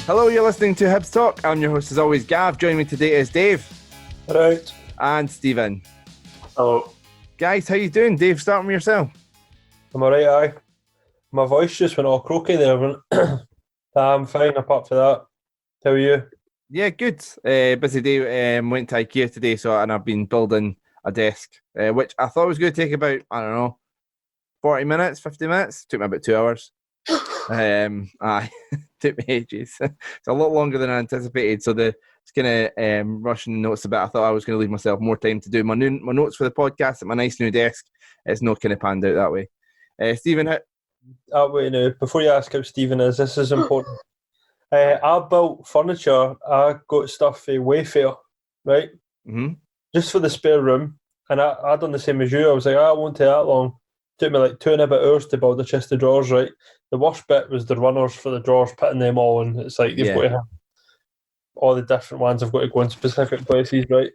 Hello, you're listening to Hibs Talk. I'm your host as always, Gav. Joining me today is Dave. Right. And Stephen. Hello. Guys, how you doing? Dave, starting with yourself. I'm alright, aye. My voice just went all croaky there. I'm fine apart from that. How are you? Yeah, good. Busy day. Went to IKEA today, and I've been building a desk, which I thought was going to take about, 40 minutes, 50 minutes. Took me about 2 hours. Took me ages. It's a lot longer than I anticipated. So it's kind of rushing notes a bit. I thought I was going to leave myself more time to do my notes for the podcast at my nice new desk. It's not kind of panned out that way. Stephen, Wait now. Before you ask how Stephen is, this is important. I built furniture. I got stuff for Wayfair, right? Mm-hmm. Just for the spare room. And I done the same as you. I was like, it won't take that long. Took me like 2.5 hours to build a chest of drawers, right? The worst bit was the runners for the drawers, putting them all in. It's like you've got to have all the different ones have got to go in specific places, right?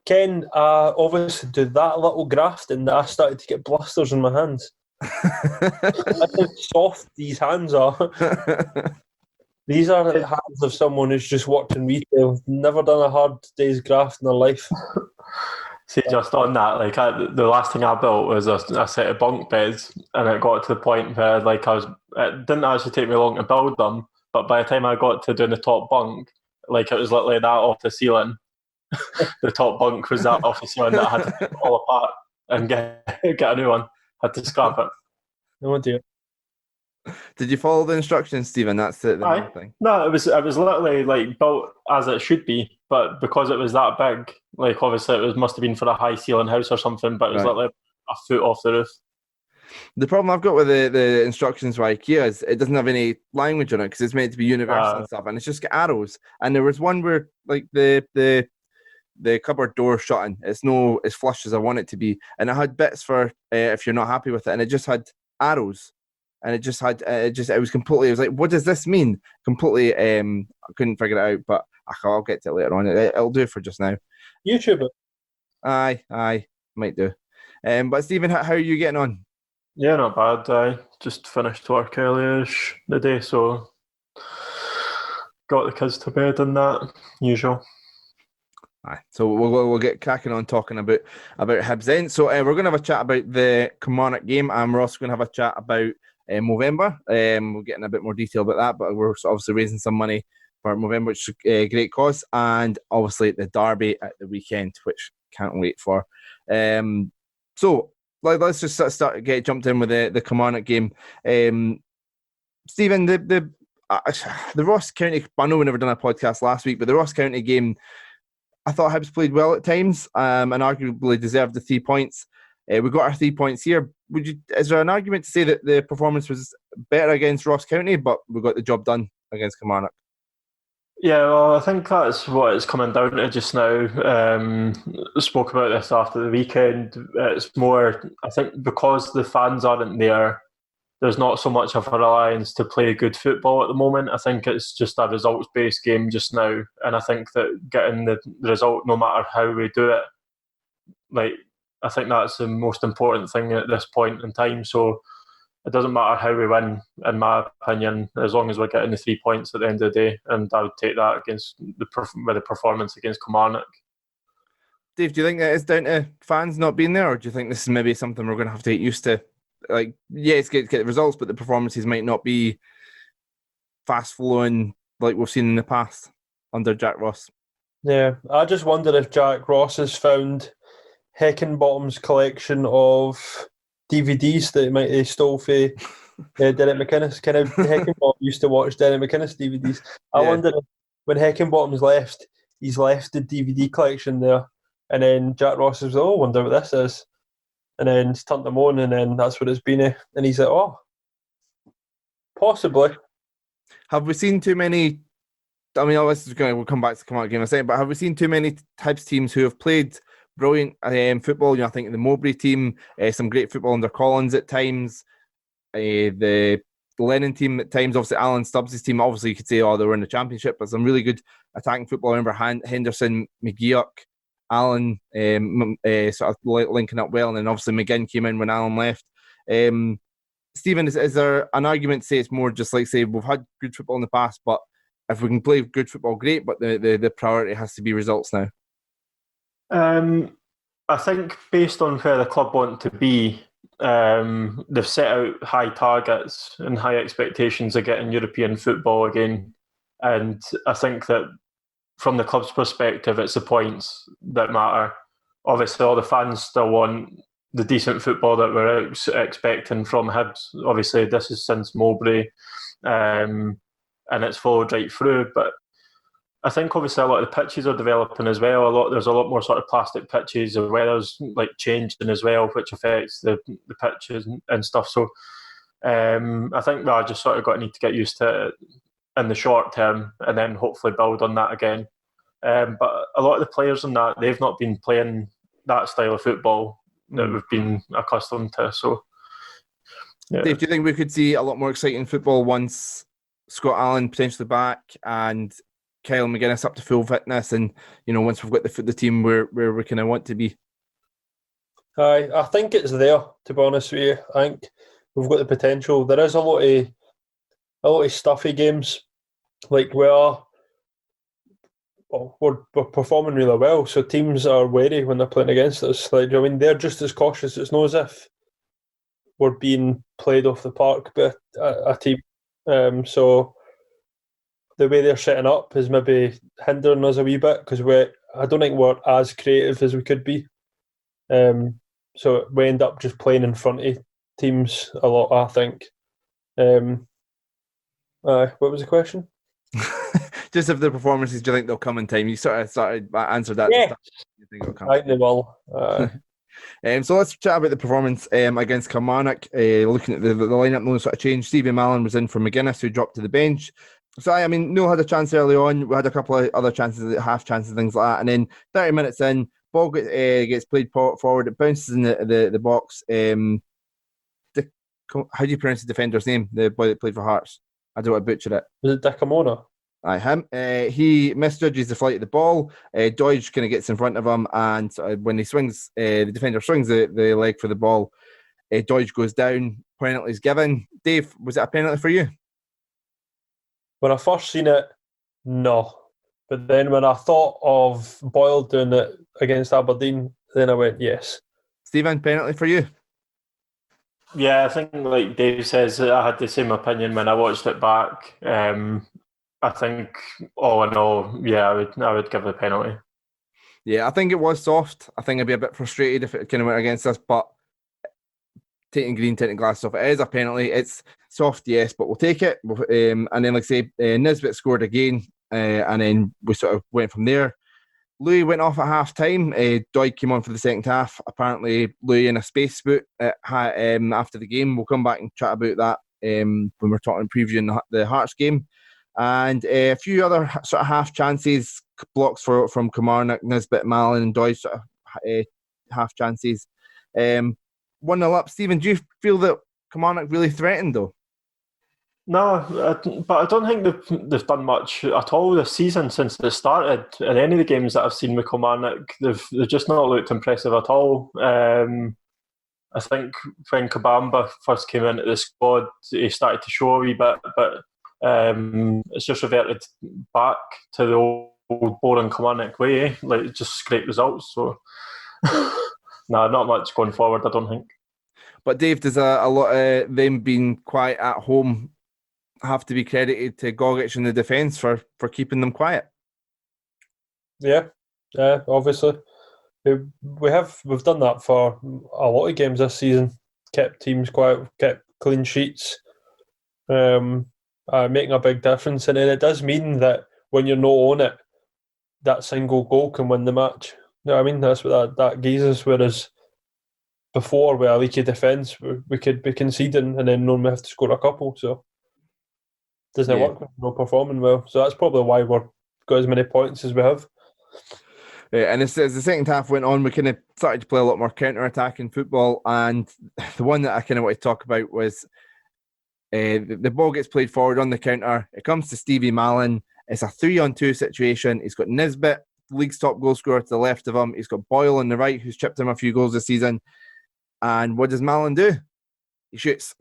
Ken, obviously do that little grafting that I started to get blisters in my hands. That's how soft these hands are. These are the hands of someone who's just worked in retail, never done a hard day's graft in their life. See, just on that, the last thing I built was a set of bunk beds, and it got to the point where it didn't actually take me long to build them, but by the time I got to doing the top bunk, it was literally that off the ceiling. The top bunk was that off the ceiling that I had to take it all apart and get a new one. Had to scrap it. Oh dear. Did you follow the instructions, Stephen? That's the main thing. No, it was literally built as it should be, but because it was that big, obviously it must have been for a high ceiling house or something, but it was literally a foot off the roof. The problem I've got with the instructions for IKEA is it doesn't have any language on it because it's meant to be universal and stuff, and it's just got arrows. And there was one where the cupboard door shutting, it's no as flush as I want it to be, and it had bits for if you're not happy with it, and it just had arrows. And it was completely, it was like, what does this mean? Completely, I couldn't figure it out, but I'll get to it later on. It'll do for just now. YouTube it. Aye, might do. But Stephen, how are you getting on? Yeah, not bad. I just finished work earlier-ish the day, so got the kids to bed and that, usual. Aye, so we'll get cracking on talking about Hibs then. So we're going to have a chat about the Kilmarnock game, and we're also going to have a chat about Movember. We're getting a bit more detail about that, but we're obviously raising some money for Movember, which is a great cause, and obviously the derby at the weekend, which can't wait for. So let's just get jumped in with the Kilmarnock game. Stephen, the Ross County, I know we never done a podcast last week, but the Ross County game, I thought Hibs played well at times, and arguably deserved the 3 points. We got our 3 points here. Is there an argument to say that the performance was better against Ross County, but we got the job done against Kilmarnock? Yeah, well, I think that's what it's coming down to just now. Spoke about this after the weekend. It's more, I think, because the fans aren't there, there's not so much of a reliance to play good football at the moment. I think it's just a results-based game just now, and I think that getting the result, no matter how we do it, I think that's the most important thing at this point in time. So it doesn't matter how we win, in my opinion, as long as we're getting the 3 points at the end of the day. And I would take that against the performance against Kilmarnock. Dave, do you think that is down to fans not being there, or do you think this is maybe something we're going to have to get used to? It's get the results, but the performances might not be fast flowing like we've seen in the past under Jack Ross. Yeah, I just wonder if Jack Ross has found Heckenbottom's collection of DVDs that he might have stole for Derek McInnes. Kind of Heckenbottom used to watch Derek McInnes DVDs. I wonder if when Heckenbottom's left, he's left the DVD collection there, and then Jack Ross says, "Oh, I wonder what this is," and then he's turned them on, and then that's what it's been. And he's like, "Oh, possibly." Have we seen too many? I mean, we'll come back to the Kilmarnock game in a second, but have we seen too many Hibs teams who have played brilliant football? I think the Mowbray team, some great football under Collins at times. The Lennon team at times, obviously Alan Stubbs' team, obviously you could say, they were in the Championship, but some really good attacking football. I remember Henderson, McGeoch, Alan sort of linking up well, and then obviously McGinn came in when Alan left. Stephen, is there an argument to say it's more just like, say, we've had good football in the past, but if we can play good football, great, but the priority has to be results now. I think based on where the club want to be, they've set out high targets and high expectations of getting European football again. And I think that from the club's perspective, it's the points that matter. Obviously, all the fans still want the decent football that we're expecting from Hibs. Obviously, this is since Mowbray, and it's followed right through. But I think obviously a lot of the pitches are developing as well. There's a lot more sort of plastic pitches. The weather's like changing as well, which affects the pitches and stuff. So I think I just sort of need to get used to it in the short term, and then hopefully build on that again. But a lot of the players in that, they've not been playing that style of football that we've been accustomed to. So, yeah. Dave, do you think we could see a lot more exciting football once Scott Allen potentially back and Kyle McGuinness up to full fitness, and once we've got the team where we kind of want to be? I think it's there, to be honest with you. I think we've got the potential. There is a lot of stuffy games. Like we're performing really well, so teams are wary when they're playing against us. Like, I mean, they're just as cautious. It's not as if we're being played off the park by a team. So the way they're setting up is maybe hindering us a wee bit, because I don't think we're as creative as we could be. So we end up just playing in front of teams a lot, I think. What was the question? Just if the performances, do you think they'll come in time? You sort of answered that. Yeah, you think it'll come? I think they will. So let's chat about the performance against Kilmarnock. Looking at the lineup, no sort of change. Stevie Mallon was in for McGuinness, who dropped to the bench. So I mean, Noel had a chance early on. We had a couple of other chances, half chances, things like that. And then 30 minutes in, ball gets played forward. It bounces in the box. How do you pronounce the defender's name? The boy that played for Hearts. I don't want to butcher it. Was it Dickamona? Aye, him. He misjudges the flight of the ball. Doidge kind of gets in front of him, and when he swings, the defender swings the leg for the ball. Doidge goes down. Penalty's given. Dave, was it a penalty for you? When I first seen it, no. But then when I thought of Boyle doing it against Aberdeen, then I went, yes. Stephen, penalty for you? Yeah, I think like Dave says, I had the same opinion when I watched it back. I think all in all, yeah, I would give the penalty. Yeah, I think it was soft. I think I'd be a bit frustrated if it kind of went against us, but taking green, taking glass off, it is a penalty. It's soft, yes, but we'll take it. And then, like I say, Nisbet scored again, and then we sort of went from there. Louis went off at half time. Doig came on for the second half. Apparently, Louis in a space boot after the game. We'll come back and chat about that when we're previewing the Hearts game. And a few other sort of half chances, blocks from Kilmarnock, Nisbet, Mallon, and Doig, sort of half chances. 1-0 up. Stephen, do you feel that Kilmarnock really threatened though? No, but I don't think they've done much at all this season since they started. In any of the games that I've seen with Kilmarnock, they've just not looked impressive at all. I think when Kabamba first came into the squad, he started to show a wee bit, but it's just reverted back to the old boring Kilmarnock way, like just great results. So, no, not much going forward, I don't think. But Dave, does a lot of them being quiet at home have to be credited to Gogic in the defence for keeping them quiet? Yeah, obviously. We've done that for a lot of games this season. Kept teams quiet, kept clean sheets, making a big difference. And then it does mean that when you're not on it, that single goal can win the match. You know what I mean? That's what that gives us. Whereas before, with a leaky defence, we could be conceding and then normally have to score a couple. So it doesn't work when we're not performing well. So that's probably why we've got as many points as we have. And as the second half went on, we kind of started to play a lot more counter-attacking football. And the one that I kind of want to talk about was the ball gets played forward on the counter. It comes to Stevie Mallon. It's a 3-on-2 situation. He's got Nisbet, league's top goal scorer, to the left of him. He's got Boyle on the right, who's chipped him a few goals this season. And what does Mallon do? he shoots.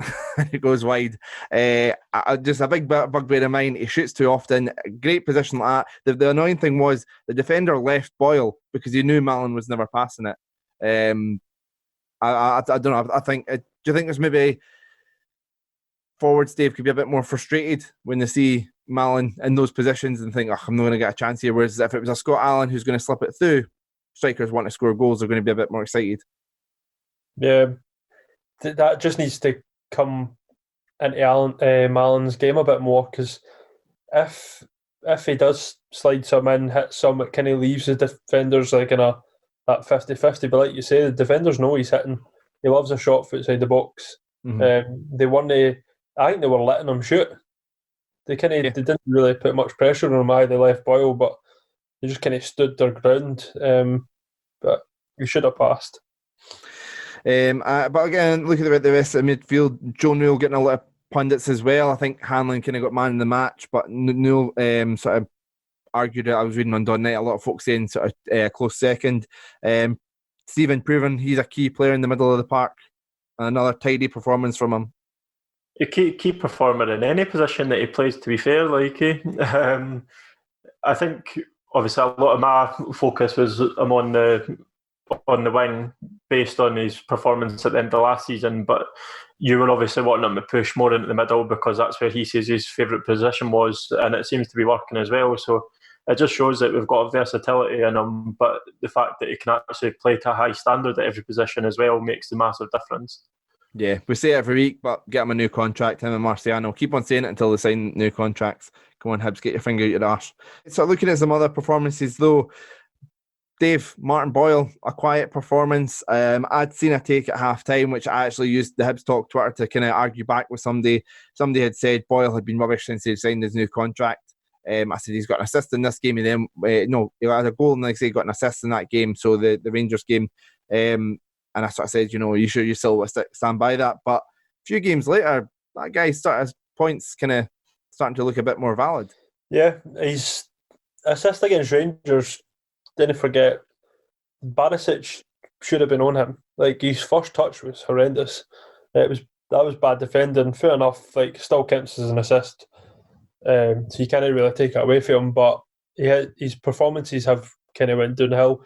It goes wide. Just a big bugbear of mine. He shoots too often. Great position like that. The annoying thing was the defender left Boyle because he knew Mallon was never passing it. I don't know. I think. Do you think there's maybe forwards, Dave, could be a bit more frustrated when they see Mallon in those positions and think, I'm not going to get a chance here. Whereas if it was a Scott Allen who's going to slip it through, strikers want to score goals, they're going to be a bit more excited. Yeah, that just needs to come into Mallon's game a bit more, because if he does slide some in, hit some, it kind of leaves the defenders like in that 50-50. But like you say, the defenders know he's hitting. He loves a shot outside the box. Mm-hmm. I think they were letting him shoot. They they didn't really put much pressure on him. They left Boyle, but they just kind of stood their ground. But he should have passed. But again, looking at the rest of the midfield, Joe Newell getting a lot of pundits as well. I think Hanlon kind of got man in the match, but Newell sort of argued it. I was reading on Don Night, a lot of folks saying sort of close second. Stephen proven he's a key player in the middle of the park. Another tidy performance from him. A key performer in any position that he plays, to be fair. I think obviously a lot of my focus was on the wing based on his performance at the end of last season, but you were obviously wanting him to push more into the middle because that's where he says his favourite position was, and it seems to be working as well. So it just shows that we've got a versatility in him, but the fact that he can actually play to a high standard at every position as well makes the massive difference. Yeah, we say it every week, but get him a new contract, him and Marciano. Keep on saying it until they sign new contracts. Come on, Hibs, get your finger out your arse. So looking at some other performances though, Dave, Martin Boyle, a quiet performance. I'd seen a take at half-time, which I actually used the Hibs Talk Twitter to kind of argue back with somebody. Somebody had said Boyle had been rubbish since he signed his new contract. I said he's got an assist in this game, and then he had a goal, and like I say, he got an assist in that game. So the Rangers game, and I sort of said, you sure you still stand by that? But a few games later, that guy his points kind of starting to look a bit more valid. Yeah, his assist against Rangers. Didn't forget, Barisic should have been on him. Like, his first touch was horrendous. That was bad defending. Fair enough. Like, still counts as an assist. So you can't really take it away from him. But his performances have kind of went downhill,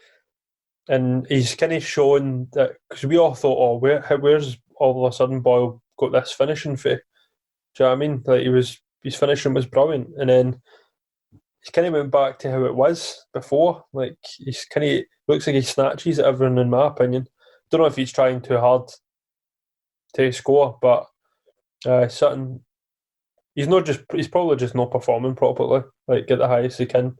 and he's kind of shown that, because we all thought, where's all of a sudden Boyle got this finishing for? Do you know what I mean? Like, his finishing was brilliant, and then he's kind of went back to how it was before. Like, he's kind of looks like he snatches at everyone, in my opinion. Don't know if he's trying too hard to score, but something. He's probably just not performing properly, like at the highest he can.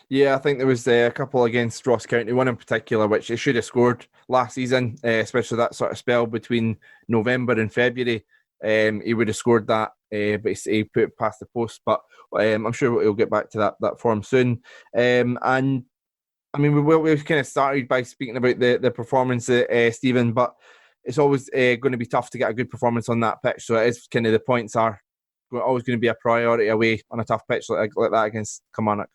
Yeah, I think there was a couple against Ross County, one in particular, which he should have scored last season, especially that sort of spell between November and February. He would have scored that, but he put it past the post. But I'm sure he'll get back to that form soon. And I mean, we kind of started by speaking about the performance, Stephen, but it's always going to be tough to get a good performance on that pitch. So it is kind of, the points are always going to be a priority away on a tough pitch like that against Kilmarnock.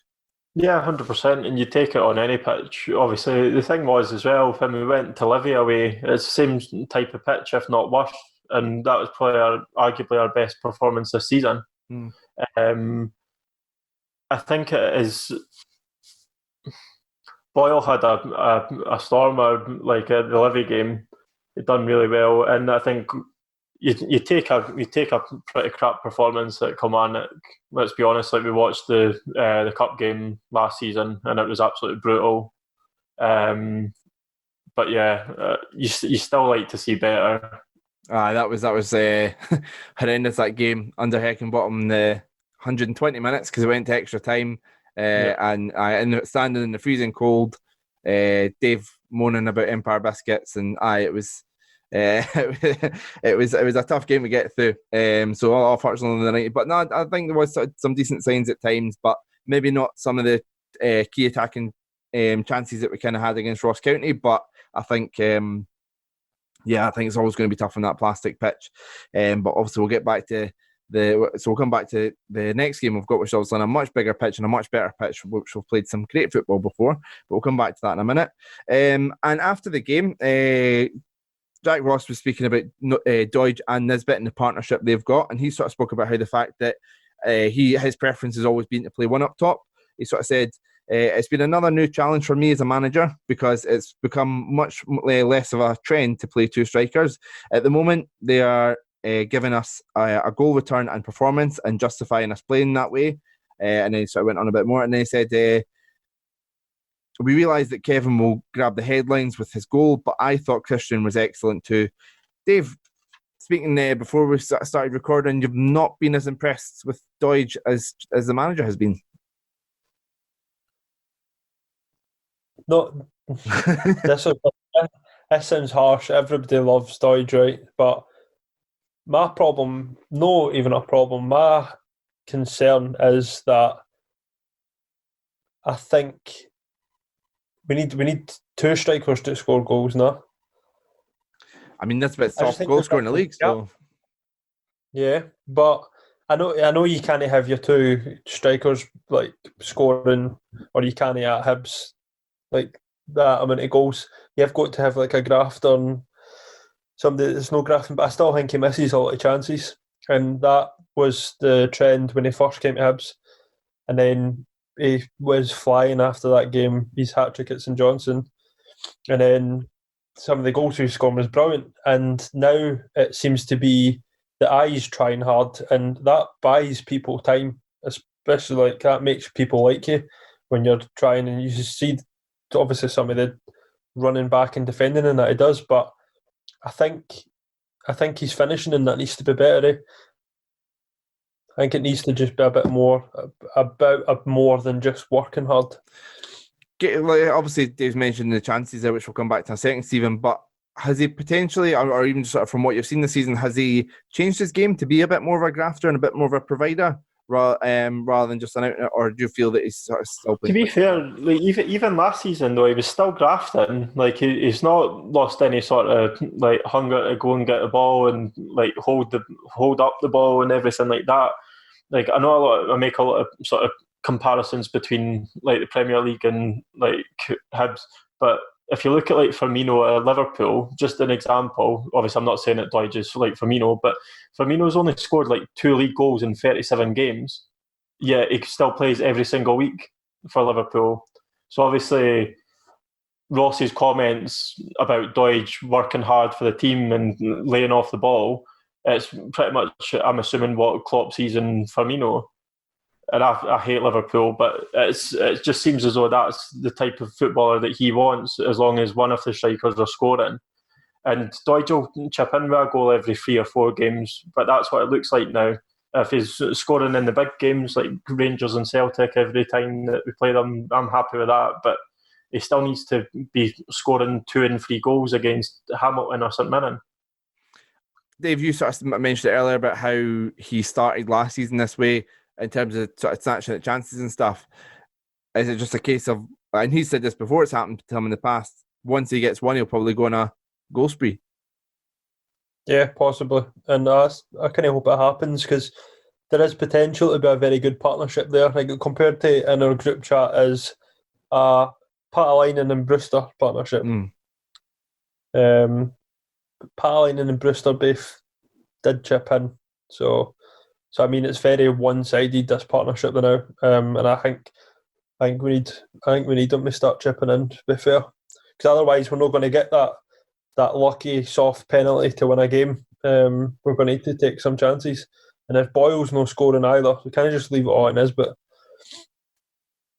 Yeah, 100%, and you take it on any pitch. Obviously, the thing was as well, when we went to Livy away, it's the same type of pitch, if not worse, and that was probably arguably our best performance this season. I think it is. Boyle had a stormer, like the Livy game. He'd done really well, and I think you take a pretty crap performance at Kilmarnock. Let's be honest, like we watched the cup game last season, and it was absolutely brutal. But yeah, you still like to see better. That was horrendous, that game under Heckingbottom, the 120 minutes, because it went to extra time, and standing in the freezing cold, Dave moaning about Empire biscuits, and it was it was a tough game to get through. So unfortunately, the night, but no, I think there was some decent signs at times, but maybe not some of the key attacking chances that we kind of had against Ross County. But I think. I think it's always going to be tough on that plastic pitch. But obviously we'll get back to we'll come back to the next game we've got, which is obviously on a much bigger pitch and a much better pitch, which we've played some great football before. But we'll come back to that in a minute. And after the game, Jack Ross was speaking about Doidge and Nisbet and the partnership they've got, and he sort of spoke about how the fact that his preference has always been to play one up top. He sort of said, it's been another new challenge for me as a manager because it's become much less of a trend to play two strikers. At the moment, they are giving us a goal return and performance and justifying us playing that way. And then he sort of went on a bit more, and then he said, we realised that Kevin will grab the headlines with his goal, but I thought Christian was excellent too. Dave, speaking before we started recording, you've not been as impressed with Doidge as the manager has been. No, this sounds harsh. Everybody loves Doidge, right? But my problem, no, even a problem. My concern is that I think we need two strikers to score goals now. I mean, that's a bit top goal scorer in the league, so yeah. But I know you can't have your two strikers like scoring, or you can't at Hibs like that amount of goals. You've got to have like a grafter and somebody that's no grafting, but I still think he misses a lot of chances. And that was the trend when he first came to Hibs. And then he was flying after that game, his hat-trick at St Johnstone. And then some of the goals he scored was brilliant. And now it seems to be the eyes trying hard, and that buys people time, especially like that makes people like you when you're trying, and you see obviously some of the running back and defending and that he does, but I think he's finishing and that needs to be better. I think it needs to just be a bit more about more than just working hard. Obviously, Dave's mentioned the chances there, which we'll come back to in a second, Stephen, but has he potentially, or even sort of from what you've seen this season, has he changed his game to be a bit more of a grafter and a bit more of a provider? Rather than just an out, or do you feel that he's sort of still playing? To be fair, like even last season though, he was still grafting. Like he's not lost any sort of like hunger to go and get the ball and like hold up the ball and everything like that. Like I know I make a lot of sort of comparisons between like the Premier League and like Hibs, but if you look at like Firmino at Liverpool, just an example, obviously I'm not saying that Doidge is like Firmino, but Firmino's only scored like 2 league goals in 37 games, yet he still plays every single week for Liverpool. So obviously Ross's comments about Doidge working hard for the team and laying off the ball, it's pretty much, I'm assuming, what Klopp sees in Firmino. And I hate Liverpool, but it just seems as though that's the type of footballer that he wants, as long as one of the strikers are scoring. And Doidge will chip in with a goal every 3 or 4 games, but that's what it looks like now. If he's scoring in the big games like Rangers and Celtic every time that we play them, I'm happy with that. But he still needs to be scoring 2 and 3 goals against Hamilton or St Mirren. Dave, you sort of mentioned it earlier about how he started last season this way, in terms of sort of snatching at chances and stuff. Is it just a case of, and he said this before, it's happened to him in the past, once he gets one, he'll probably go on a goal spree? Yeah, possibly. And I kind of hope it happens, because there is potential to be a very good partnership there. Like compared to in our group chat is Patalainen and Brewster partnership. Patalainen and Brewster both did chip in. So I mean, it's very one-sided, this partnership now, and I think we need them to start chipping in. To be fair, because otherwise we're not going to get that lucky soft penalty to win a game. We're going to need to take some chances, and if Boyle's no scoring either, we can't just leave it all in Nisbet.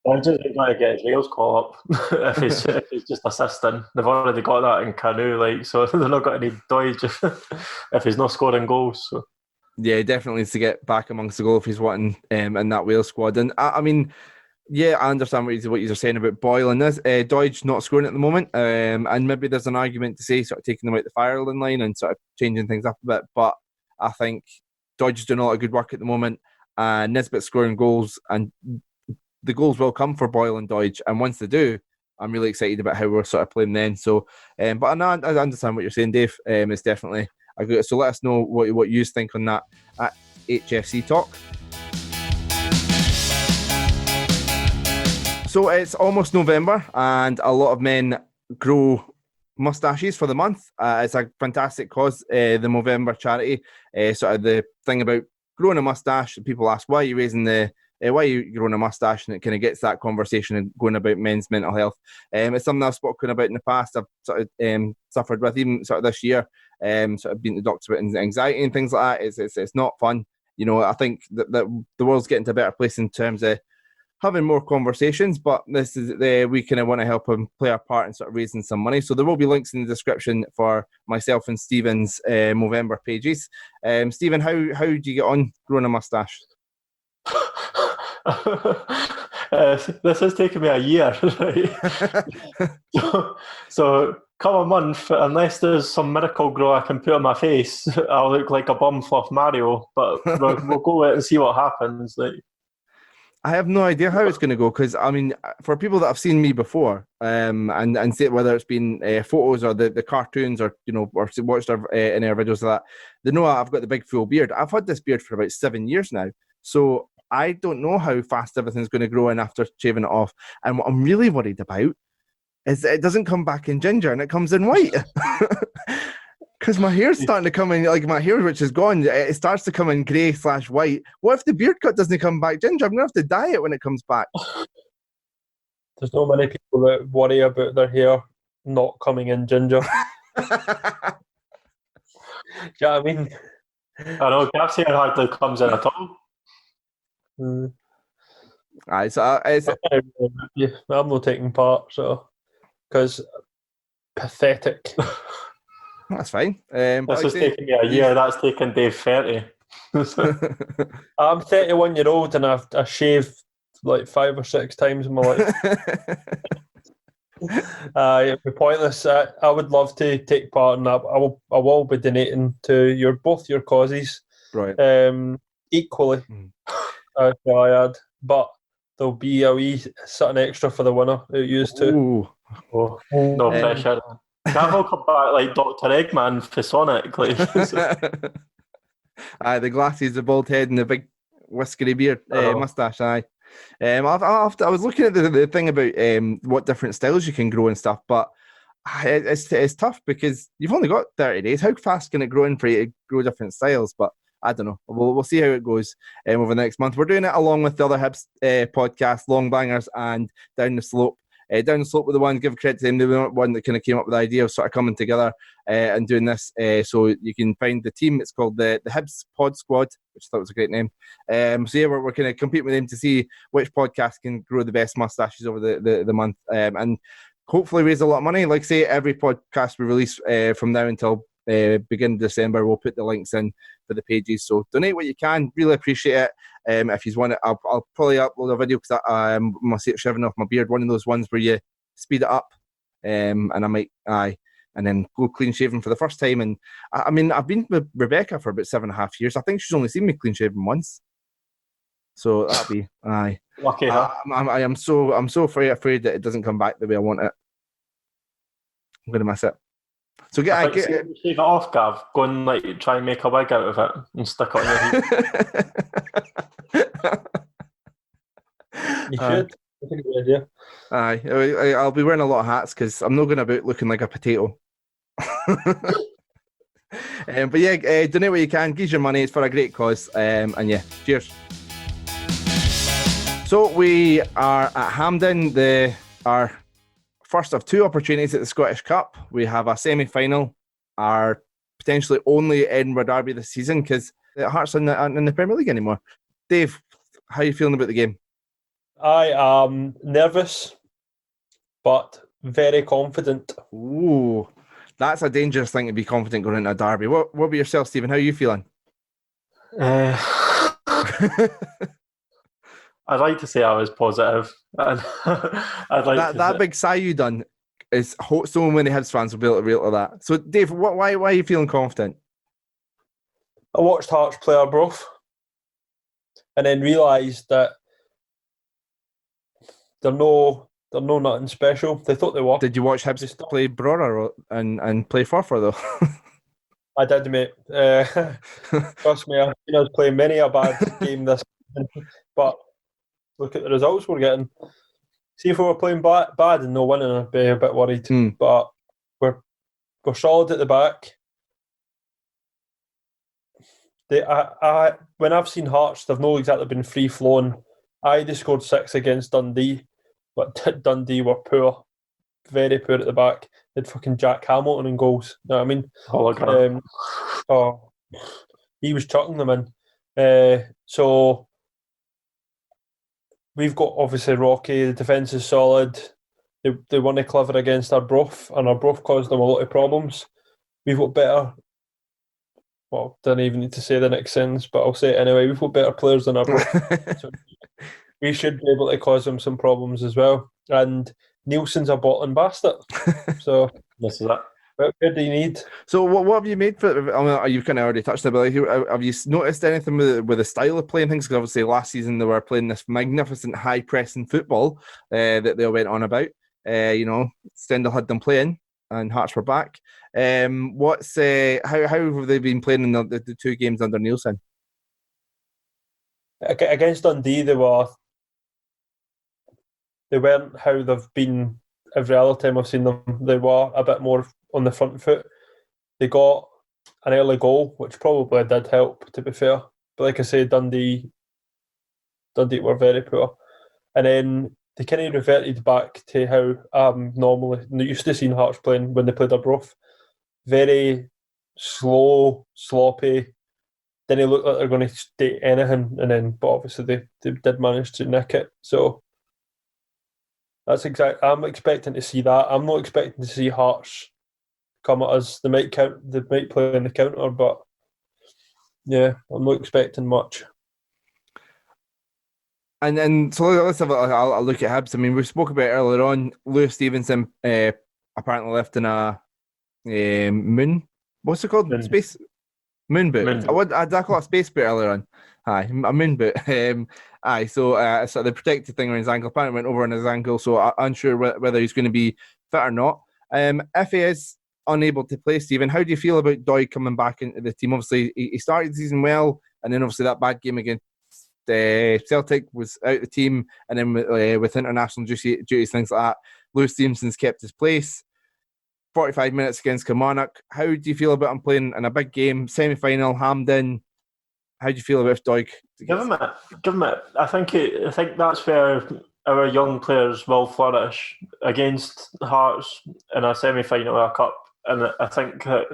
I'm just going to get his Wales call up if he's just assisting. They've already got that in Canoe, like, so they're not going to need Doidge if he's not scoring goals. So. Yeah, he definitely needs to get back amongst the goal if he's wanting in that Wales squad. And I mean, yeah, I understand what you're saying about Boyle and this. Doidge not scoring at the moment, and maybe there's an argument to say sort of taking them out the firing line and sort of changing things up a bit. But I think Doidge is doing a lot of good work at the moment, and Nisbet scoring goals, and the goals will come for Boyle and Doidge. And once they do, I'm really excited about how we're sort of playing then. So, but I understand what you're saying, Dave. It's definitely. So let us know what you think on that at HFC Talk. So it's almost November, and a lot of men grow Moustaches for the month. It's a fantastic cause, the Movember charity. Sort of the thing about growing a moustache. People ask, why are you raising why are you growing a moustache? And it kind of gets that conversation and going about men's mental health. It's something I've spoken about in the past. I've sort of suffered with even sort of this year. Sort of been to doctors with anxiety and things like that. It's not fun. You know, I think that the world's getting to a better place in terms of having more conversations, but this is we kind of want to help them play our part in sort of raising some money. So there will be links in the description for myself and Stephen's Movember pages. Stephen, how do you get on growing a moustache? This has taken me a year, right? so come a month, unless there's some miracle grow I can put on my face, I'll look like a bum fluff Mario. But we'll go out and see what happens. Like, I have no idea how it's going to go, because I mean, for people that have seen me before, and say whether it's been photos or the cartoons, or you know, or watched any of our videos of that, they know I've got the big full beard. I've had this beard for about 7 years now, so I don't know how fast everything's going to grow in after shaving it off. And what I'm really worried about is that it doesn't come back in ginger and it comes in white. Because my hair's starting to come in, like my hair, which is gone, it starts to come in grey/white. What if the beard cut doesn't come back ginger? I'm going to have to dye it when it comes back. There's not many people that worry about their hair not coming in ginger. Do you know what I mean? I know Gav's hair hardly comes in at all. I'm not taking part, so because pathetic. That's fine. This is taking me a year. That's taken Dave 30. I'm 31-year-old and I shaved like 5 or 6 times in my life. It'd be pointless. I would love to take part in that. I will be donating to both your causes, right? Equally. I add, but there'll be a wee something extra for the winner. It used to. No pressure. Gav will come back like Dr. Eggman for Sonic. Like. The glasses, the bald head, and the big whiskery beard, moustache. I was looking at the thing about what different styles you can grow and stuff, but it's tough because you've only got 30 days. How fast can it grow in for you to grow different styles? But I don't know. We'll see how it goes over the next month. We're doing it along with the other Hibs podcasts, Long Bangers and Down the Slope. Down the Slope were the one, give credit to them, they were the one that kind of came up with the idea of sort of coming together and doing this. So you can find the team. It's called the Hibs Pod Squad, which I thought was a great name. So yeah, we're kind of competing with them to see which podcast can grow the best moustaches over the month. And hopefully raise a lot of money. Like I say, every podcast we release from now until beginning of December, we'll put the links in for the pages. So donate what you can. Really appreciate it. If you want it, I'll probably upload a video because I'm shaving off my beard. One of those ones where you speed it up, and I might and then go clean shaven for the first time. And I mean, I've been with Rebecca for about 7.5 years. I think she's only seen me clean shaven once. So that'll be lucky. I'm so afraid that it doesn't come back the way I want it. I'm gonna miss it. So shave it off, Gav. Go and try and make a wig out of it and stick it on your head. You should. I think it's a good idea. I'll be wearing a lot of hats because I'm not going about looking like a potato. But yeah, donate what you can. Give your money. It's for a great cause. And yeah, cheers. So we are at Hampden. Our first of 2 opportunities at the Scottish Cup. We have a semi-final, our potentially only Edinburgh derby this season because Hearts aren't in the Premier League anymore. Dave, how are you feeling about the game? I am nervous, but very confident. Ooh, that's a dangerous thing to be confident going into a derby. What about yourself, Stephen? How are you feeling? I'd like to say I was positive. I'd like that big sigh you done is so many Hibs fans will be able to relate to that. So, Dave, why are you feeling confident? I watched Hearts play Arbroath and then realised that they're no nothing special. They thought they were. Did you watch Hibs play Brora and play Forfar though? I did, mate. Trust me, I've seen us play many a bad game this season, but look at the results we're getting. See, if we were playing bad and no winning, I'd be a bit worried. But we're We're solid at the back. When I've seen Hearts, they've not exactly been free flowing. They scored 6 against Dundee, but Dundee were poor, very poor at the back. They'd fucking Jack Hamilton in goals. You know what I mean? He was chucking them in. So we've got obviously Rocky. The defence is solid. They weren't clever against Arbroath, and Arbroath caused them a lot of problems. We've got better. Well, don't even need to say the next sentence, but I'll say it anyway. We've got better players than Arbroath. So we should be able to cause them some problems as well. And Nielsen's a bottling bastard. So this is that. What do you need? So what have you made for? I mean, you've kind of already touched it, but have you noticed anything with the style of playing things? Because obviously last season they were playing this magnificent high pressing football that they went on about. Stendhal had them playing, and Hearts were back. How have they been playing in the 2 games under Nielsen? Against Dundee, they weren't how they've been every other time I've seen them. They were a bit more on the front foot. They got an early goal, which probably did help, to be fair. But like I say, Dundee were very poor. And then they kind of reverted back to how normally used to seeing Hearts playing when they played Arbroath. Very slow, sloppy. Then they looked like they're going to stay anything, but obviously they did manage to nick it. So that's exactly. I'm expecting to see that. I'm not expecting to see Hearts come at us. They might play in the counter, but yeah, I'm not expecting much. And so let's have a look at Hibs. I mean, we spoke about earlier on. Lewis Stevenson apparently left in a moon. What's it called? Space moon boot. I call it a space boot earlier on. Aye, a moon boot. So the protective thing on his ankle apparently went over on his ankle. So I'm unsure whether he's going to be fit or not. If he is unable to play, Stephen, how do you feel about Doig coming back into the team? Obviously, he started the season well, and then obviously that bad game against Celtic was out the team, and then with international duties, things like that, Lewis Stevenson's kept his place. 45 minutes against Kilmarnock. How do you feel about him playing in a big game, semi-final, Hampden? How do you feel about Doig? Give him it. I think that's where our young players will flourish against Hearts in a semi-final or a cup. And I think that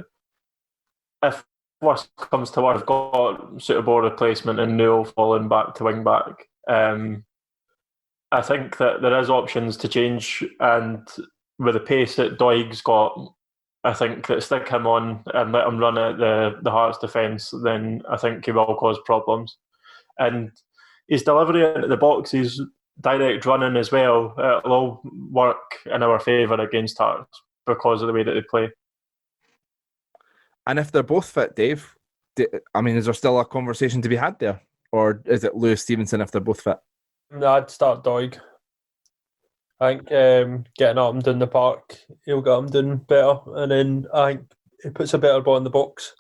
if worst comes to worst, we've got suitable replacement and Newell falling back to wing back. I think that there is options to change, and with the pace that Doig's got, I think that stick him on and let him run at the Hearts defence, then I think he will cause problems. And his delivery into the box, his direct running as well, it'll all work in our favour against Hearts because of the way that they play. And if they're both fit, Dave, is there still a conversation to be had there? Or is it Lewis Stevenson if they're both fit? No, I'd start Doig. I think getting up and down the park, he'll get him doing better. And then I think he puts a better ball in the box.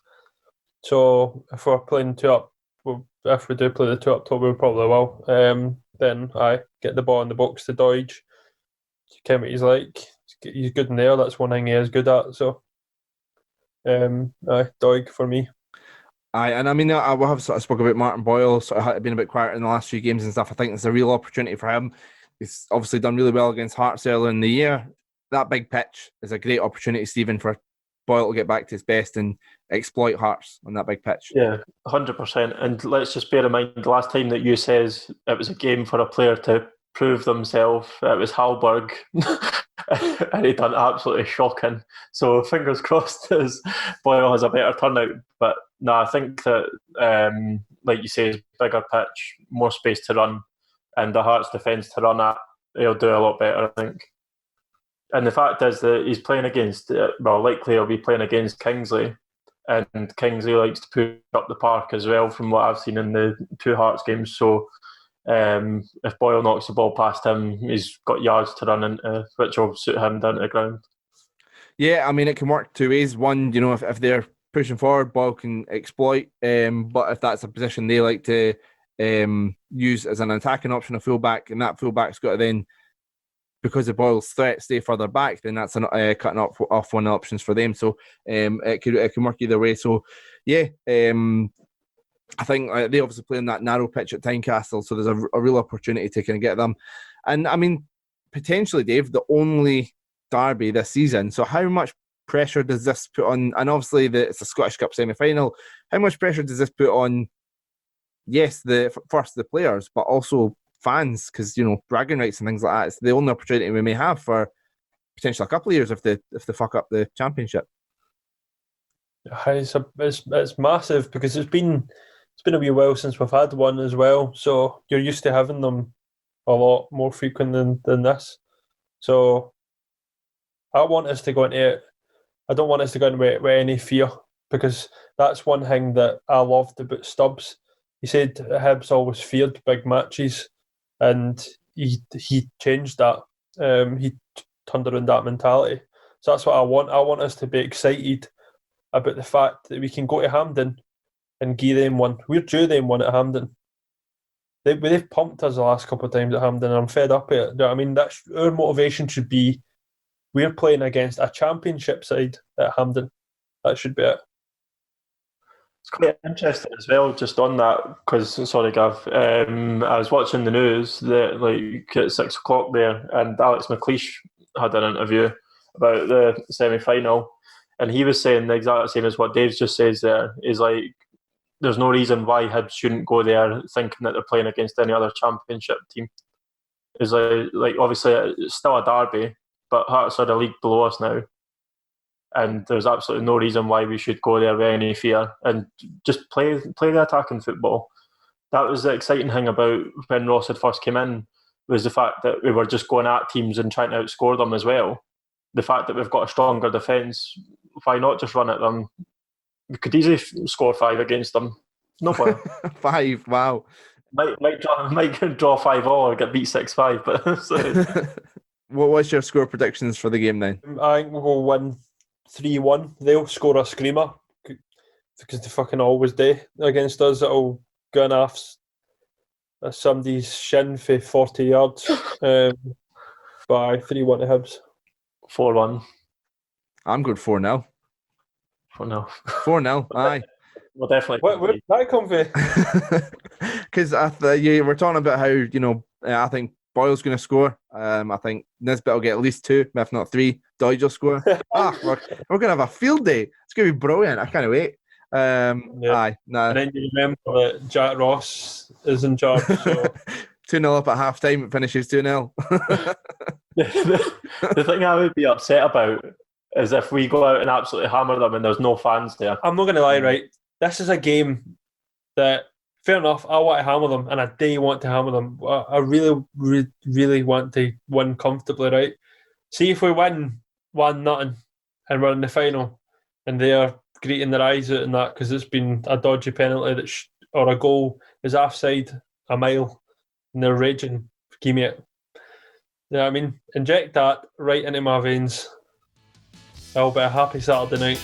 So if we're playing if we do play the 2 up top, we probably will. Then I get the ball in the box to Doig. Kind of what he's like. He's good in there. That's one thing he is good at. So Doig for me. And I mean, I will have sort of spoke about Martin Boyle, sort of been a bit quiet in the last few games and stuff. I think it's a real opportunity for him. He's obviously done really well against Hearts earlier in the year. That big pitch is a great opportunity, Stephen, for Boyle to get back to his best and exploit Hearts on that big pitch. Yeah, 100%. And let's just bear in mind, the last time that you says it was a game for a player to prove themselves, it was Hallberg. And he done absolutely shocking. So fingers crossed as Boyle has a better turnout. But no, I think that, like you say, bigger pitch, more space to run, and the Hearts defence to run at, he'll do a lot better, I think. And the fact is that he's playing against, likely he'll be playing against Kingsley, and Kingsley likes to push up the park as well, from what I've seen in the 2 Hearts games. So if Boyle knocks the ball past him, he's got yards to run into, which will suit him down to the ground. Yeah, I mean, it can work 2 ways. One, if they're pushing forward, Boyle can exploit. But if that's a position they like to use as an attacking option, a fullback, and that fullback's got to then because the Boyle's threat stay further back, then that's cutting off one of the options for them. So it can work either way. So yeah, I think they obviously play in that narrow pitch at Tynecastle, so there's a real opportunity to kind of get them. And I mean, potentially, Dave, the only derby this season. So how much pressure does this put on? And obviously, it's a Scottish Cup semi-final. How much pressure does this put on? Yes, first the players, but also fans, because bragging rights and things like that. It's the only opportunity we may have for potentially a couple of years if they fuck up the championship. It's massive because it's been a wee while since we've had one as well. So you're used to having them a lot more frequent than this. So I want us to go into it. I don't want us to go in with any fear, because that's one thing that I loved about Stubbs. He said Hibs always feared big matches, and he changed that. He turned around that mentality. So that's what I want. I want us to be excited about the fact that we can go to Hampden and give them one. We're due them one at Hampden. They've pumped us the last couple of times at Hampden, and I'm fed up with it. You know what I mean? That's our motivation should be, we're playing against a championship side at Hampden. That should be it. It's quite interesting as well, just on that, because, sorry Gav, I was watching the news that at 6 o'clock there, and Alex McLeish had an interview about the semi-final, and he was saying the exact same as what Dave's just says there, is there's no reason why Hibs shouldn't go there thinking that they're playing against any other championship team. It's obviously it's still a derby, but Hearts are the league below us now, and there's absolutely no reason why we should go there with any fear and just play the attacking football. That was the exciting thing about when Ross had first came in, was the fact that we were just going at teams and trying to outscore them as well. The fact that we've got a stronger defence, why not just run at them? We could easily score 5 against them. No problem. 5, wow. Might draw 5-5 or get beat 6-5. But so. What's your score predictions for the game then? I think we'll win 3-1. They'll score a screamer because they fucking always do against us. It'll go in off somebody's shin for 40 yards. By 3-1 to Hibs. 4-1. I'm good 4-0. 4-0. 4-0, aye. Well, definitely. Where did that come from? Because you were talking about how, I think Boyle's going to score. I think Nisbet will get at least 2, if not 3. Doidge will score. We're going to have a field day. It's going to be brilliant. I can't wait. Aye, nah. And then you remember that Jack Ross is in charge. So. 2-0 up at half time, it finishes 2-0. The thing I would be upset about is if we go out and absolutely hammer them and there's no fans there. I'm not going to lie, right? This is a game that, fair enough, I want to hammer them, and I do want to hammer them. I really, really want to win comfortably, right? See if we win 1-0 and we're in the final, and they're greeting their eyes out in that because it's been a dodgy penalty or a goal is offside a mile, and they're raging. Give me it. You know what I mean? Inject that right into my veins. I'll be a happy Saturday night.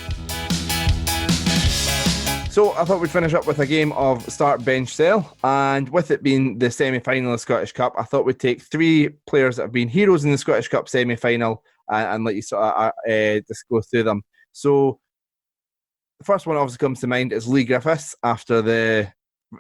So I thought we'd finish up with a game of start, bench, sell, and with it being the semi-final of the Scottish Cup, I thought we'd take 3 players that have been heroes in the Scottish Cup semi-final and let you sort of just go through them. So the first one obviously comes to mind is Lee Griffis after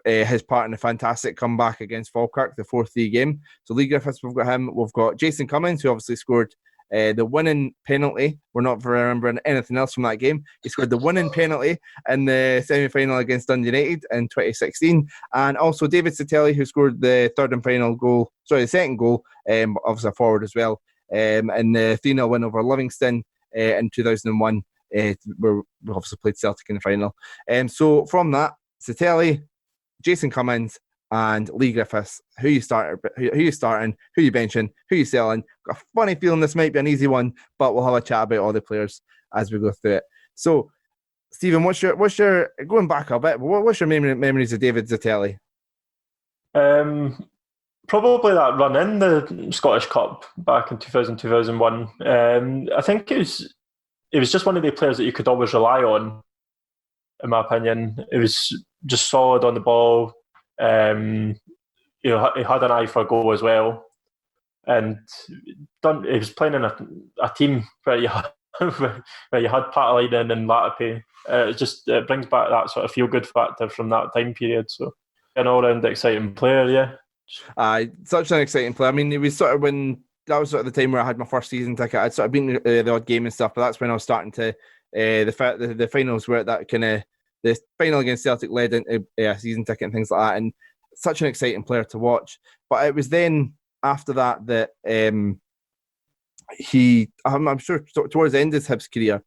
his part in the fantastic comeback against Falkirk, the 4-3 game. So Lee Griffis, we've got him. We've got Jason Cummins, who obviously scored the winning penalty. We're not remembering anything else from that game. He scored the winning penalty in the semi-final against Dundee United in 2016. And also David Zatelli, who scored the the second goal, obviously a forward as well, in the 3-0 win over Livingston in 2001, where we obviously played Celtic in the final. So from that, Zatelli, Jason Cummins, and Lee Griffiths, who you starting, who you benching, who you selling. Got a funny feeling this might be an easy one, but we'll have a chat about all the players as we go through it. So, Stephen, what's your going back a bit? What's your memories of David Zatelli? Probably that run in the Scottish Cup back in 2000-2001. I think it was just one of the players that you could always rely on. In my opinion, it was just solid on the ball. He had an eye for a goal as well. and he was playing in a team where you had, where you had Patalainen and Latape. It brings back that sort of feel-good factor from that time period. So an all-round exciting player, yeah. Such an exciting player. I mean, it was sort of that was sort of the time where I had my first season ticket. I'd sort of been the odd game and stuff, but that's when I was starting to the finals were that kind of the final against Celtic led into a season ticket and things like that, and such an exciting player to watch. But it was then after that I'm sure towards the end of his Hibs career,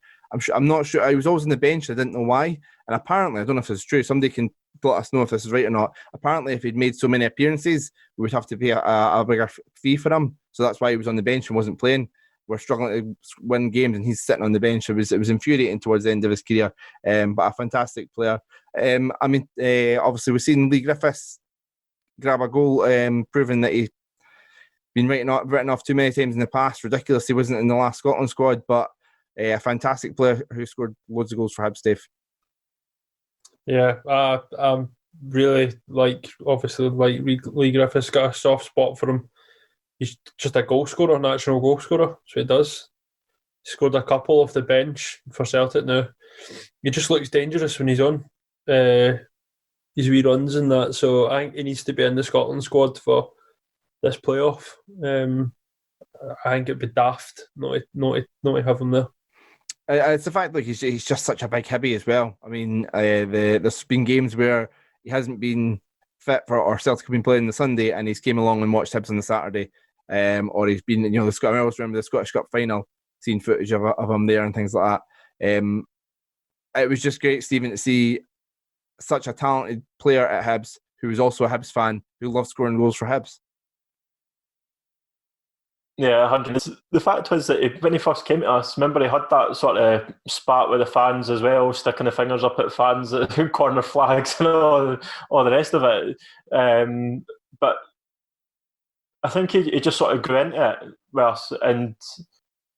I'm not sure. I was always on the bench. I didn't know why, and apparently, I don't know if it's true. Somebody can let us know if this is right or not. Apparently, if he'd made so many appearances, we would have to pay a bigger fee for him. So that's why he was on the bench and wasn't playing. We're struggling to win games, and he's sitting on the bench. It was infuriating towards the end of his career, but a fantastic player. Obviously, we've seen Lee Griffis grab a goal, proving that he's been written off too many times in the past. Ridiculous, he wasn't in the last Scotland squad, but a fantastic player who scored loads of goals for Hibs, Dave. Yeah, really Lee Griffiths. Got a soft spot for him. He's just a goal scorer, natural goal scorer. That's what he does. He scored a couple off the bench for Celtic now. He just looks dangerous when he's on. His wee runs and that. So I think he needs to be in the Scotland squad for this playoff. I think it'd be daft not to have him there. It's the fact he's just such a big hibby as well. I mean, there's been games where he hasn't been fit for, or Celtic have been playing on the Sunday, and he's came along and watched Hibs on the Saturday, or he's been, I always remember the Scottish Cup final, seeing footage of him there and things like that. It was just great, Stephen, to see such a talented player at Hibs who was also a Hibs fan who loves scoring goals for Hibs. Yeah, 100. The fact was that when he first came to us, remember he had that sort of spat with the fans as well, sticking the fingers up at fans, at corner flags and all the rest of it. But I think he just sort of grew into it with us, and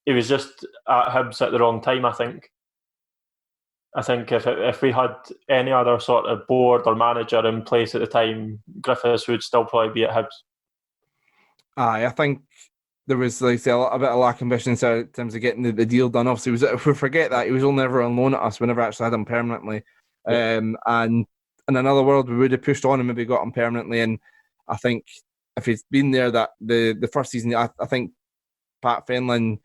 he was just at Hibs at the wrong time, I think. I think if we had any other sort of board or manager in place at the time, Griffiths would still probably be at Hibs. I think there was, like I say, a bit of lack of ambition in terms of getting the deal done. Obviously, if we forget that, he was only ever on loan at us. We never actually had him permanently. Yeah. And in another world, we would have pushed on and maybe got him permanently. And I think if he's been there that the first season, I think Pat Fenlon,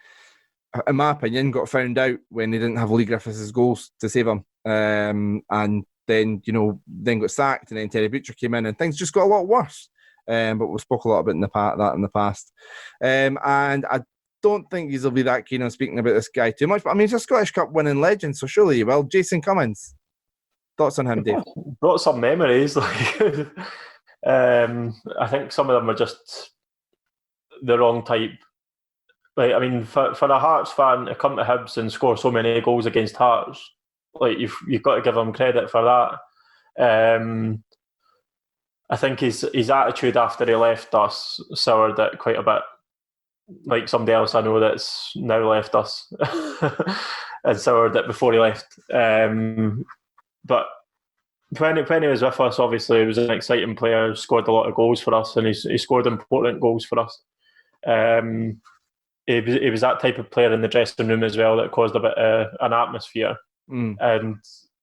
in my opinion, got found out when he didn't have Lee Griffiths' goals to save him. And then got sacked, and then Terry Butcher came in, and things just got a lot worse. But we spoke a lot about that in the past. And I don't think he'll be that keen on speaking about this guy too much. But I mean, he's a Scottish Cup winning legend, so surely you will. Jason Cummins, thoughts on him, Dave? Brought some memories. I think some of them are just the wrong type. Like, I mean, for a Hearts fan to come to Hibs and score so many goals against Hearts, like you've got to give him credit for that. I think his attitude after he left us soured it quite a bit. Like somebody else I know that's now left us and soured it before he left. But when he was with us, obviously he was an exciting player, scored a lot of goals for us, and he scored important goals for us. He was that type of player in the dressing room as well that caused a bit of an atmosphere. And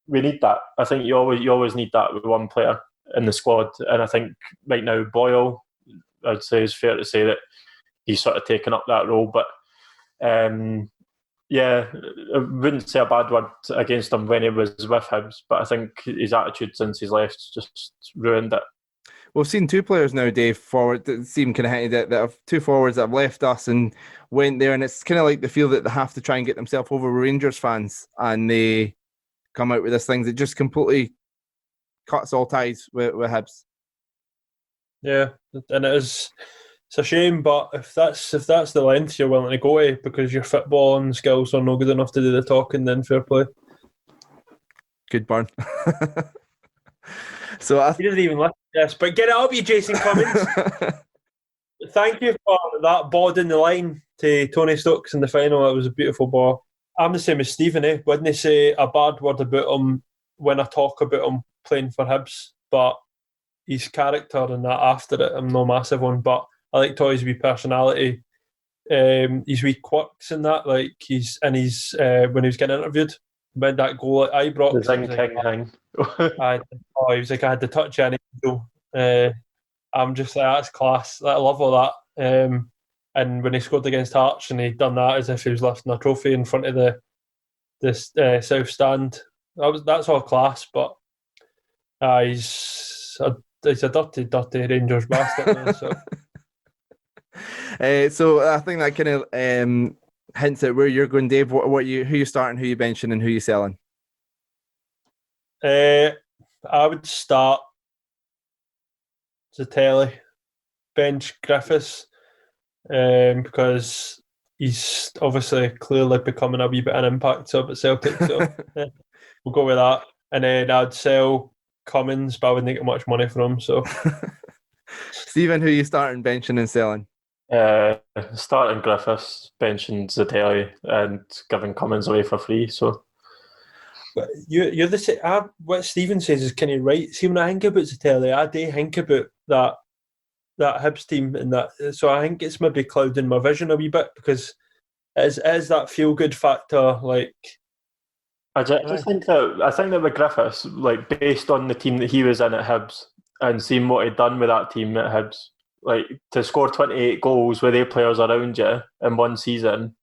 we need that. I think you always need that with one player in the squad, and I think right now Boyle, I'd say it's fair to say that he's sort of taken up that role. But yeah, I wouldn't say a bad word against him when he was with Hibs, but I think his attitude since he's left just ruined it. We've seen two players now, Dave, forward that seem kind of hinted that have two forwards that have left us and went there, and it's kind of like they feel that they have to try and get themselves over with Rangers fans, and they come out with this thing that just completely cuts all ties with Hibs. Yeah, and it's a shame, but if that's the length you're willing to go to because your footballing skills are no good enough to do the talking, then fair play. Good burn. So he doesn't even listen to this, but get it up, you Jason Cummins. Thank you for that bod in the line to Tony Stokes in the final. It was a beautiful ball. I'm the same as Stephen, wouldn't say a bad word about him when I talk about him playing for Hibs, but his character and that after it, I'm no massive one. But I like Toy's wee personality, his wee quirks and that. Like when he was getting interviewed, when that goal at Ibrox, The Zing King hang. he was like, I had to touch any angel. I'm just like, that's class. I love all that. And when he scored against Hearts and he'd done that as if he was lifting a trophy in front of the south stand, that's all class. But he's a dirty Rangers bastard now. So I think that kind of hints at where you're going, Dave. Who you starting, who you benching, and who you selling? I would start Zatelli, bench Griffis, because he's obviously clearly becoming a wee bit of an impact sub at Celtic. So we'll go with that. And then I'd sell Cummins, but I wouldn't get much money from him. So, Stephen, who you starting, benching, and selling? Starting Griffiths, benching Zatelli, and giving Cummins away for free. So, but you're the same. What Stephen says is kind of right. See, when I think about Zatelli, I do think about that Hibs team and that. So I think it's maybe clouding my vision a wee bit because it is that feel good factor. Like, I think that with Griffiths, like based on the team that he was in at Hibs and seeing what he'd done with that team at Hibs, like to score 28 goals with 8 players around you in one season,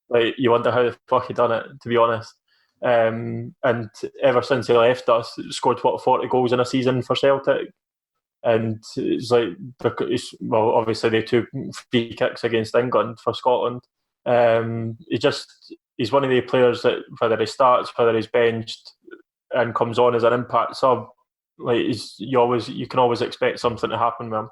like you wonder how the fuck he done it, to be honest. And ever since he left us, scored 40 goals in a season for Celtic. And it's like, well, obviously they took free kicks against England for Scotland. He's one of the players that whether he starts, whether he's benched, and comes on as an impact sub, like you can always expect something to happen with him.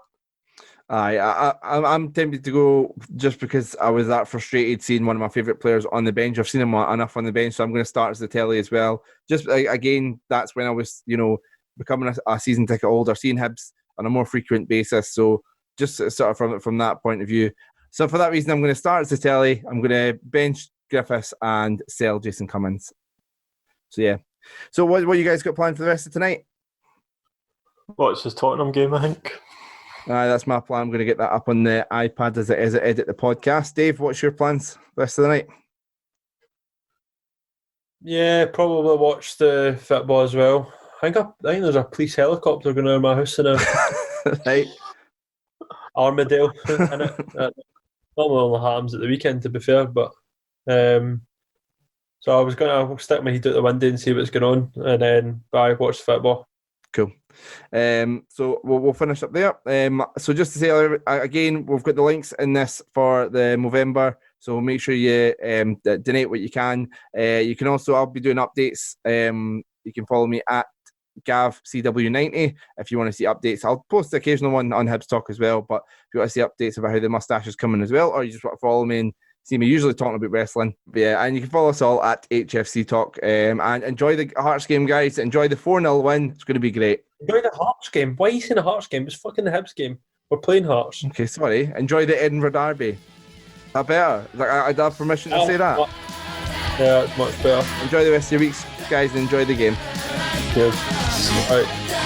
I'm tempted to go just because I was that frustrated seeing one of my favourite players on the bench. I've seen him enough on the bench, so I'm going to start as Zatelli as well. Just again, that's when I was, becoming a season ticket holder, seeing Hibs on a more frequent basis. So just sort of from that point of view. So for that reason, I'm going to start as Zatelli. I'm going to bench Griffiths and sell Jason Cummins. So yeah. So what you guys got planned for the rest of tonight? Watch his Tottenham game, I think. That's my plan. I'm going to get that up on the iPad as I edit the podcast. Dave, what's your plans the rest of the night? Yeah, probably watch the football as well. I think there's a police helicopter going over my house in a right. Armadale in it. Normally only happens at the weekend, to be fair, but so I was going to stick my head out the window and see what's going on, and then watch the football. Cool. So we'll finish up there. So just to say again, we've got the links in this for the Movember. So make sure you donate what you can. You can also, I'll be doing updates. You can follow me at GavCW90 if you want to see updates. I'll post the occasional one on Hibs Talk as well. But if you want to see updates about how the Moustaches is coming as well, or you just want to follow me and see me usually talking about wrestling. But yeah, and you can follow us all at HFC Talk. And enjoy the Hearts game, guys. Enjoy the 4-0 win. It's going to be great. Enjoy the Hearts game. Why are you saying a Hearts game? It's fucking the Hibs game. We're playing Hearts. Okay, sorry. Enjoy the Edinburgh Derby. Is that better? Like, I'd have permission to say that? Yeah, it's much better. Enjoy the rest of your weeks, guys, and enjoy the game. Cheers. All right.